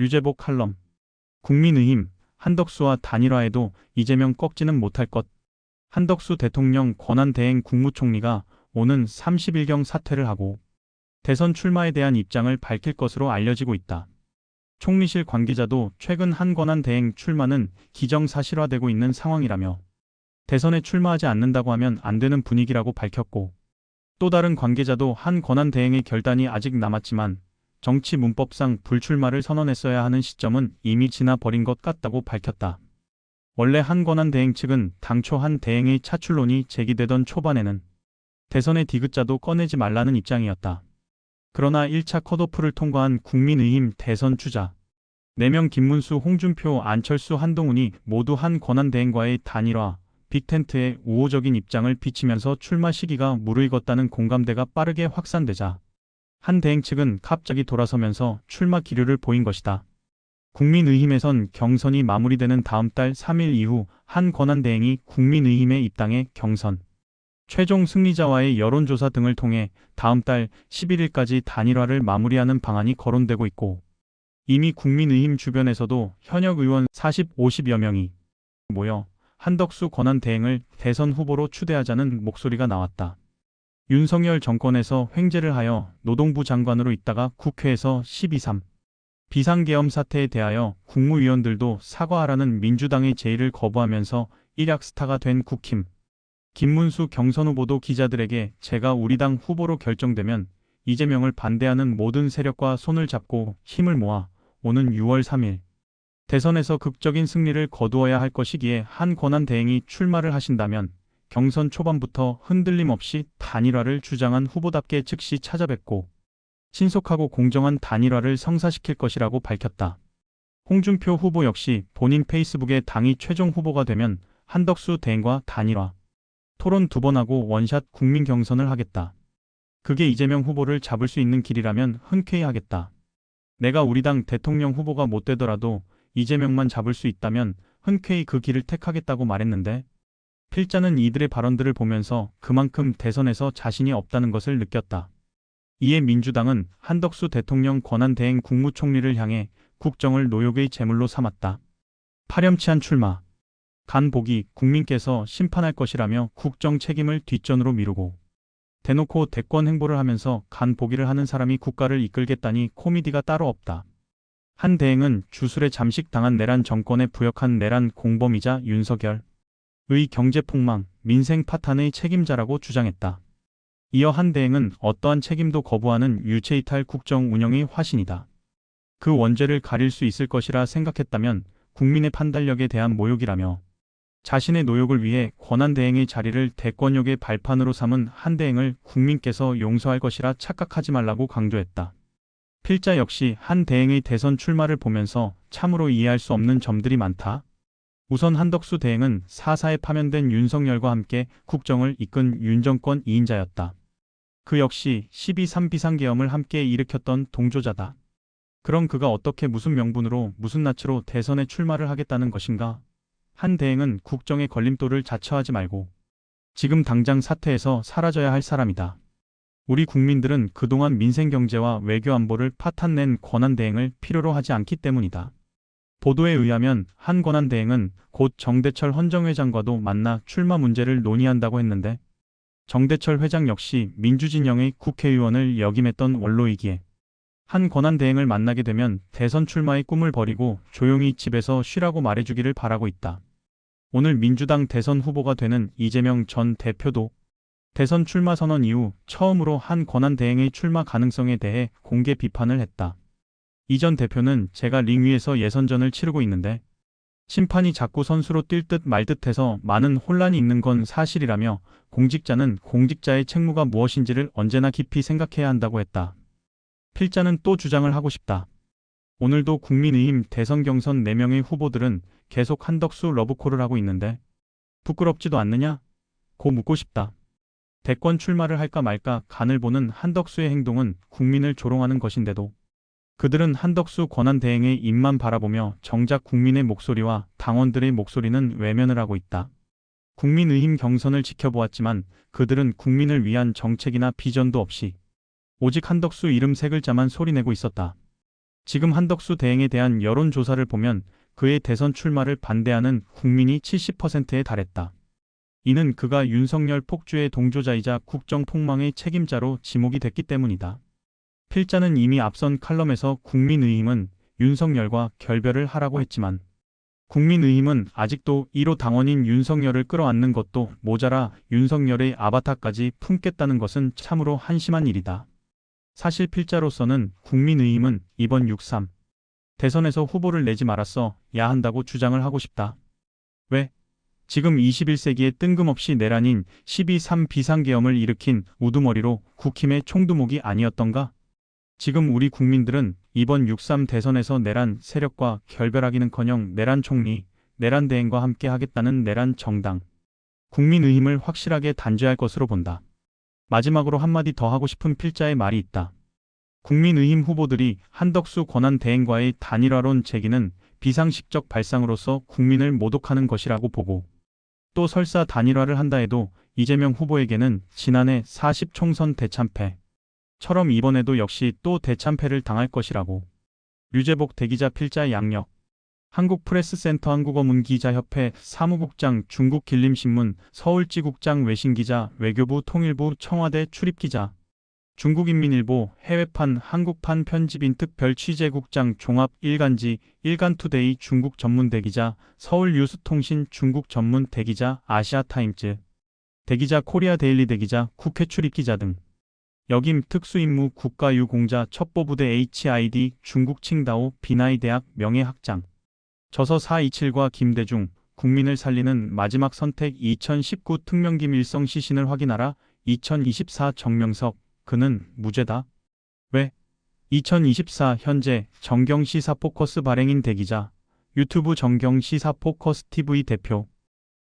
류재복 칼럼. 국민의힘, 한덕수와 단일화해도 이재명 꺾지는 못할 것. 한덕수 대통령 권한대행 국무총리가 오는 30일경 사퇴를 하고 대선 출마에 대한 입장을 밝힐 것으로 알려지고 있다. 총리실 관계자도 최근 한 권한대행 출마는 기정사실화되고 있는 상황이라며 대선에 출마하지 않는다고 하면 안 되는 분위기라고 밝혔고, 또 다른 관계자도 한 권한대행의 결단이 아직 남았지만 정치 문법상 불출마를 선언했어야 하는 시점은 이미 지나버린 것 같다고 밝혔다. 원래 한 권한대행 측은 당초 한 대행의 차출론이 제기되던 초반에는 대선의 디귿자도 꺼내지 말라는 입장이었다. 그러나 1차 컷오프를 통과한 국민의힘 대선 주자 4명 김문수, 홍준표, 안철수, 한동훈이 모두 한 권한대행과의 단일화, 빅텐트에 우호적인 입장을 비치면서 출마 시기가 무르익었다는 공감대가 빠르게 확산되자 한 대행 측은 갑자기 돌아서면서 출마 기류를 보인 것이다. 국민의힘에선 경선이 마무리되는 다음 달 3일 이후 한 권한대행이 국민의힘에 입당해 경선, 최종 승리자와의 여론조사 등을 통해 다음 달 11일까지 단일화를 마무리하는 방안이 거론되고 있고, 이미 국민의힘 주변에서도 현역 의원 40, 50여 명이 모여 한덕수 권한대행을 대선 후보로 추대하자는 목소리가 나왔다. 윤석열 정권에서 횡재를 하여 노동부 장관으로 있다가 국회에서 12.3 비상계엄 사태에 대하여 국무위원들도 사과하라는 민주당의 제의를 거부하면서 일약 스타가 된 국힘. 김문수 경선 후보도 기자들에게 제가 우리 당 후보로 결정되면 이재명을 반대하는 모든 세력과 손을 잡고 힘을 모아 오는 6월 3일 대선에서 극적인 승리를 거두어야 할 것이기에 한 권한대행이 출마를 하신다면 경선 초반부터 흔들림 없이 단일화를 주장한 후보답게 즉시 찾아뵙고 신속하고 공정한 단일화를 성사시킬 것이라고 밝혔다. 홍준표 후보 역시 본인 페이스북에 당이 최종 후보가 되면 한덕수 대행과 단일화, 토론 2번 하고 원샷 국민 경선을 하겠다. 그게 이재명 후보를 잡을 수 있는 길이라면 흔쾌히 하겠다. 내가 우리 당 대통령 후보가 못 되더라도 이재명만 잡을 수 있다면 흔쾌히 그 길을 택하겠다고 말했는데, 필자는 이들의 발언들을 보면서 그만큼 대선에서 자신이 없다는 것을 느꼈다. 이에 민주당은 한덕수 대통령 권한대행 국무총리를 향해 국정을 노욕의 제물로 삼았다. 파렴치한 출마, 간 보기 국민께서 심판할 것이라며 국정 책임을 뒷전으로 미루고 대놓고 대권 행보를 하면서 간 보기를 하는 사람이 국가를 이끌겠다니 코미디가 따로 없다. 한 대행은 주술에 잠식당한 내란 정권에 부역한 내란 공범이자 윤석열의 경제폭망, 민생 파탄의 책임자라고 주장했다. 이어 한 대행은 어떠한 책임도 거부하는 유체이탈 국정 운영의 화신이다. 그 원죄를 가릴 수 있을 것이라 생각했다면 국민의 판단력에 대한 모욕이라며 자신의 노욕을 위해 권한대행의 자리를 대권욕의 발판으로 삼은 한 대행을 국민께서 용서할 것이라 착각하지 말라고 강조했다. 필자 역시 한 대행의 대선 출마를 보면서 참으로 이해할 수 없는 점들이 많다. 우선 한덕수 대행은 4.4에 파면된 윤석열과 함께 국정을 이끈 윤정권 2인자였다. 그 역시 12.3 비상계엄을 함께 일으켰던 동조자다. 그럼 그가 어떻게 무슨 명분으로 무슨 낯으로 대선에 출마를 하겠다는 것인가? 한 대행은 국정의 걸림돌을 자처하지 말고 지금 당장 사퇴해서 사라져야 할 사람이다. 우리 국민들은 그동안 민생 경제와 외교 안보를 파탄낸 권한대행을 필요로 하지 않기 때문이다. 보도에 의하면 한 권한대행은 곧 정대철 헌정회장과도 만나 출마 문제를 논의한다고 했는데, 정대철 회장 역시 민주진영의 국회의원을 역임했던 원로이기에 한 권한대행을 만나게 되면 대선 출마의 꿈을 버리고 조용히 집에서 쉬라고 말해주기를 바라고 있다. 오늘 민주당 대선 후보가 되는 이재명 전 대표도 대선 출마 선언 이후 처음으로 한 권한대행의 출마 가능성에 대해 공개 비판을 했다. 이 전 대표는 제가 링 위에서 예선전을 치르고 있는데 심판이 자꾸 선수로 뛸 듯 말 듯해서 많은 혼란이 있는 건 사실이라며 공직자는 공직자의 책무가 무엇인지를 언제나 깊이 생각해야 한다고 했다. 필자는 또 주장을 하고 싶다. 오늘도 국민의힘 대선 경선 4명의 후보들은 계속 한덕수 러브콜을 하고 있는데 부끄럽지도 않느냐? 고 묻고 싶다. 대권 출마를 할까 말까 간을 보는 한덕수의 행동은 국민을 조롱하는 것인데도 그들은 한덕수 권한대행의 입만 바라보며 정작 국민의 목소리와 당원들의 목소리는 외면을 하고 있다. 국민의힘 경선을 지켜보았지만 그들은 국민을 위한 정책이나 비전도 없이 오직 한덕수 이름 3글자만 소리내고 있었다. 지금 한덕수 대행에 대한 여론조사를 보면 그의 대선 출마를 반대하는 국민이 70%에 달했다. 이는 그가 윤석열 폭주의 동조자이자 국정 폭망의 책임자로 지목이 됐기 때문이다. 필자는 이미 앞선 칼럼에서 국민의힘은 윤석열과 결별을 하라고 했지만 국민의힘은 아직도 1호 당원인 윤석열을 끌어안는 것도 모자라 윤석열의 아바타까지 품겠다는 것은 참으로 한심한 일이다. 사실 필자로서는 국민의힘은 이번 6.3 대선에서 후보를 내지 말았어 야 한다고 주장을 하고 싶다. 왜? 지금 21세기에 뜬금없이 내란인 12.3 비상계엄을 일으킨 우두머리로 국힘의 총두목이 아니었던가? 지금 우리 국민들은 이번 6.3 대선에서 내란 세력과 결별하기는커녕 내란 총리, 내란 대행과 함께 하겠다는 내란 정당, 국민의힘을 확실하게 단죄할 것으로 본다. 마지막으로 한마디 더 하고 싶은 필자의 말이 있다. 국민의힘 후보들이 한덕수 권한 대행과의 단일화론 제기는 비상식적 발상으로서 국민을 모독하는 것이라고 보고 또 설사 단일화를 한다 해도 이재명 후보에게는 지난해 40 총선 대참패처럼 이번에도 역시 또 대참패를 당할 것이라고. 류재복 대기자 필자 양력 한국프레스센터 한국어문기자협회 사무국장 중국길림신문 서울지국장 외신기자 외교부 통일부 청와대 출입기자 중국인민일보 해외판 한국판 편집인 특별 취재국장 종합 일간지 일간투데이 중국 전문 대기자 서울뉴스통신 중국 전문 대기자 아시아타임즈 대기자 코리아 데일리 대기자 국회 출입기자 등 역임 특수임무 국가유공자 첩보부대 HID 중국 칭다오 비나이 대학 명예학장 저서 427과 김대중 국민을 살리는 마지막 선택 2019 특명김 일성 시신을 확인하라 2024 정명석 그는 무죄다. 왜? 2024 현재 정경시사포커스 발행인 대기자 유튜브 정경시사포커스 TV 대표